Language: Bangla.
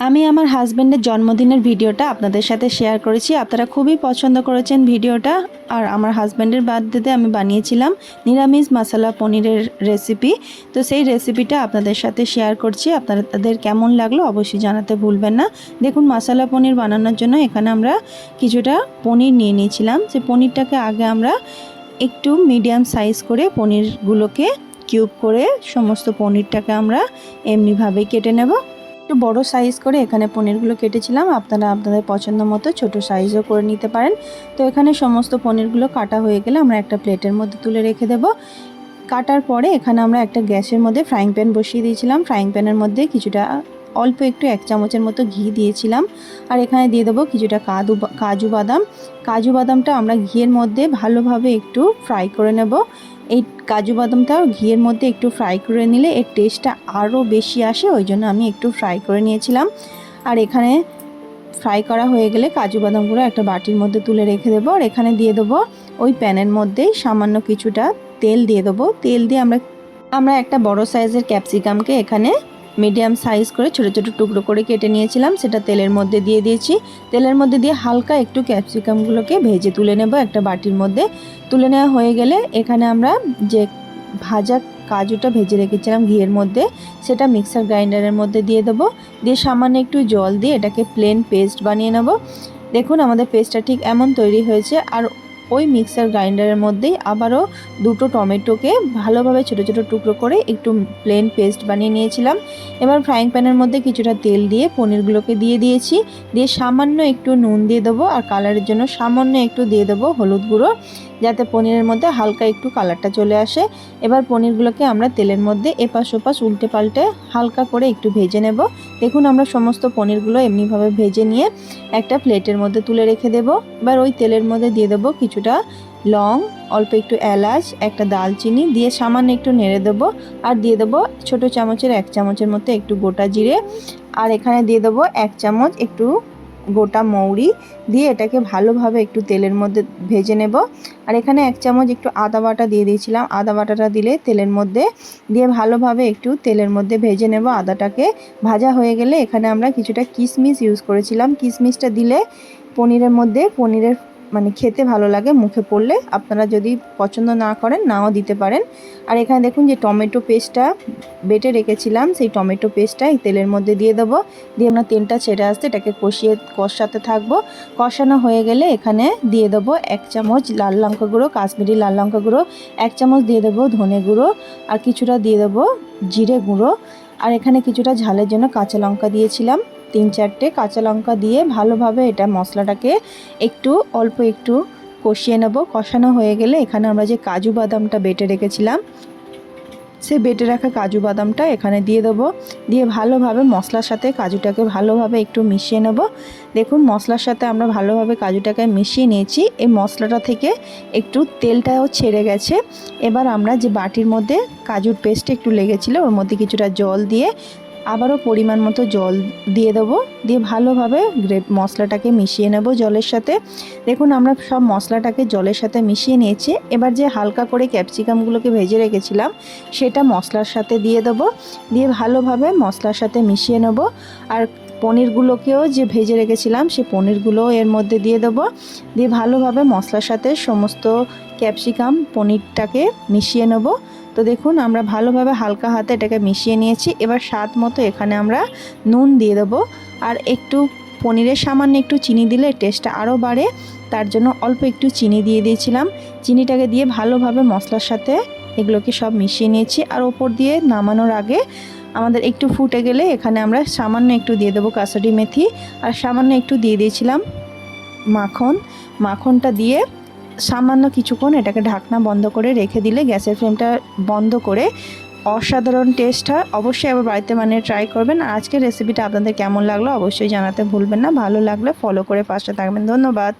আমি আমার হাজবেন্ডের জন্মদিনের ভিডিওটা আপনাদের সাথে শেয়ার করেছি। আপনারা খুবই পছন্দ করেছেন ভিডিওটা। আর আমার হাজবেন্ডের বার্থডেতে আমি বানিয়েছিলাম নিরামিষ মশলা পনিরের রেসিপি। তো সেই রেসিপিটা আপনাদের সাথে শেয়ার করছি। আপনাদের কেমন লাগলো অবশ্যই জানাতে ভুলবেন না। দেখুন, মশলা পনির বানানোর জন্য এখানে আমরা কিছুটা পনির নিয়ে নিয়েছিলাম। সেই পনিরটাকে আগে আমরা একটু মিডিয়াম সাইজ করে পনিরগুলোকে কিউব করে সমস্ত পনিরটাকে আমরা এমনিভাবেই কেটে নেব। একটু বড় সাইজ করে এখানে পনিরগুলো কেটেছিলাম। আপনারা আপনাদের পছন্দ মতো ছোট সাইজও করে নিতে পারেন। তো এখানে সমস্ত পনিরগুলো কাটা হয়ে গেলে আমরা একটা প্লেটের মধ্যে তুলে রেখে দেব। কাটার পরে এখানে আমরা একটা গ্যাসের মধ্যে ফ্রাইং প্যান বসিয়ে দিয়েছিলাম। ফ্রাইং প্যানের মধ্যে কিছুটা অল্প একটু 1 চামচের মতো ঘি দিয়েছিলাম। আর এখানে দিয়ে দেবো কিছুটা কাজু বাদামটা আমরা ঘিয়ের মধ্যে ভালোভাবে একটু ফ্রাই করে নেব। এই কাজু বাদামটা ঘিয়ের মধ্যে একটু ফ্রাই করে নিলে এর টেস্টটা আরও বেশি আসে, ওই জন্য আমি একটু ফ্রাই করে নিয়েছিলাম। আর এখানে ফ্রাই করা হয়ে গেলে কাজু বাদামগুলো একটা বাটির মধ্যে তুলে রেখে দেবো। আর এখানে দিয়ে দেবো ওই প্যানের মধ্যেই সামান্য কিছুটা তেল দিয়ে দেবো। তেল দিয়ে আমরা একটা বড় সাইজের ক্যাপসিকামকে এখানে মিডিয়াম সাইজ করে ছোট ছোট টুকরো করে কেটে নিয়েছিলাম, সেটা তেলের মধ্যে দিয়ে দিয়েছি। তেলের মধ্যে দিয়ে হালকা একটু ক্যাপসিকামগুলোকে ভেজে তুলে নেব। একটা বাটির মধ্যে তুলে নেওয়া হয়ে গেলে এখানে আমরা যে ভাজা কাজুটা ভেজে রেখেছিলাম ঘিয়ের মধ্যে, সেটা মিক্সার গ্রাইন্ডারের মধ্যে দিয়ে দেবো। দিয়ে সামান্য একটু জল দিয়ে এটাকে প্লেন পেস্ট বানিয়ে নেব। দেখুন, আমাদের পেস্টটা ঠিক এমন তৈরি হয়েছে। আর ওই মিক্সার গ্রাইন্ডারের মধ্যেই আবারও দুটো টমেটোকে ভালোভাবে ছোটো ছোটো টুকরো করে একটু প্লেন পেস্ট বানিয়ে নিয়েছিলাম। এবার ফ্রাইং প্যানের মধ্যে কিছুটা তেল দিয়ে পনিরগুলোকে দিয়ে দিয়েছি। দিয়ে সামান্য একটু নুন দিয়ে দেবো। আর কালারের জন্য সামান্য একটু দিয়ে দেবো হলুদ গুঁড়ো, যাতে পনিরের মধ্যে হালকা একটু কালারটা চলে আসে। এবার পনিরগুলোকে আমরা তেলের মধ্যে এপাশ ওপাশ উল্টে পাল্টে হালকা করে একটু ভেজে নেব। দেখুন, আমরা সমস্ত পনিরগুলো এমনিভাবে ভেজে নিয়ে একটা প্লেটের মধ্যে তুলে রেখে দেব। এবার ওই তেলের মধ্যে দিয়ে দেবো কিছুটা লং, অল্প একটু এলাচ, একটা দালচিনি দিয়ে সামান্য একটু নেড়ে দেবো। আর দিয়ে দেবো ছোটো চামচের 1 চামচের মতো একটু গোটা জিরে। আর এখানে দিয়ে দেবো 1 চামচ একটু গোটা মৌরি দিয়ে এটাকে ভালোভাবে একটু তেলের মধ্যে ভেজে নেব। আর এখানে 1 চামচ একটু আদা বাটা দিয়ে দিয়েছিলাম। আদা বাটাটা দিলে তেলের মধ্যে দিয়ে ভালোভাবে একটু তেলের মধ্যে ভেজে নেব। আদাটাকে ভাজা হয়ে গেলে এখানে আমরা কিছুটা কিশমিশ ইউজ করেছিলাম। কিশমিশটা দিলে পনিরের মধ্যে খেতে ভালো লাগে মুখে পড়লে। আপনারা যদি পছন্দ না করেন নাও দিতে পারেন। আর এখানে দেখুন যে টমেটো পেস্টটা বেটে রেখেছিলাম, সেই টমেটো পেস্টটা এই তেলের মধ্যে দিয়ে দেবো। দিয়ে আমরা তেলটা ছেড়ে আসতে এটাকে কষাতে থাকবো। কষানো হয়ে গেলে এখানে দিয়ে দেবো 1 চামচ লাল লঙ্কা গুঁড়ো, কাশ্মীরি লাল লঙ্কা গুঁড়ো, 1 চামচ দিয়ে দেবো ধনে গুঁড়ো, আর কিছুটা দিয়ে দেবো জিরে গুঁড়ো। আর এখানে কিছুটা ঝালের জন্য কাঁচা লঙ্কা দিয়েছিলাম, 3-4টে কাঁচা লঙ্কা দিয়ে ভালোভাবে এটা মশলাটাকে অল্প একটু কষিয়ে নেব। কষানো হয়ে গেলে এখানে আমরা যে কাজু বাদামটা বেটে রেখেছিলাম, সে বেটে রাখা কাজু বাদামটা এখানে দিয়ে দেবো। দিয়ে ভালোভাবে মশলার সাথে কাজুটাকে ভালোভাবে একটু মিশিয়ে নেব। দেখুন, মশলার সাথে আমরা ভালোভাবে কাজুটাকে মিশিয়ে নিয়েছি। এই মশলাটা থেকে একটু তেলটাও ছেড়ে গেছে। এবার আমরা যে বাটির মধ্যে কাজুর পেস্টটা একটু লেগেছিলো, ওর মধ্যে কিছুটা জল দিয়ে আবারও পরিমাণ মতো জল দিয়ে দেবো। দিয়ে ভালোভাবে মশলাটাকে মিশিয়ে নেব জলের সাথে। দেখুন, আমরা সব মশলাটাকে জলের সাথে মিশিয়ে নিয়েছি। এবার যে হালকা করে ক্যাপসিকামগুলোকে ভেজে রেখেছিলাম সেটা মশলার সাথে দিয়ে দেবো। দিয়ে ভালোভাবে মশলার সাথে মিশিয়ে নেব। আর পনিরগুলোকেও যে ভেজে রেখেছিলাম সে পনিরগুলোও এর মধ্যে দিয়ে দেবো। দিয়ে ভালোভাবে মশলার সাথে সমস্ত ক্যাপসিকাম পনিরটাকে মিশিয়ে নেব। তো দেখুন, আমরা ভালোভাবে হালকা হাতে এটাকে মিশিয়ে নিয়েছি। এবার স্বাদ মতো এখানে আমরা নুন দিয়ে দেবো। আর একটু পনিরের সামান্য একটু চিনি দিলে টেস্টটা আরও বাড়ে, তার জন্য অল্প একটু চিনি দিয়ে দিয়েছিলাম। চিনিটাকে দিয়ে ভালোভাবে মশলার সাথে এগুলোকে সব মিশিয়ে নিয়েছি। আর ওপর দিয়ে নামানোর আগে আমাদের একটু ফুটে গেলে এখানে আমরা সামান্য একটু দিয়ে দেবো কাসুরি মেথি। আর সামান্য একটু দিয়ে দিয়েছিলাম মাখনটা দিয়ে সামান্য কিছুক্ষণ এটাকে ঢাকনা বন্ধ করে রেখে দিলে গ্যাসের ফ্লেমটা বন্ধ করে অসাধারণ টেস্ট হয়। অবশ্যই আবার বাড়িতে ট্রাই করবেন। আর আজকের রেসিপিটা আপনাদের কেমন লাগলো অবশ্যই জানাতে ভুলবেন না। ভালো লাগলে ফলো করে পাশে থাকবেন। ধন্যবাদ।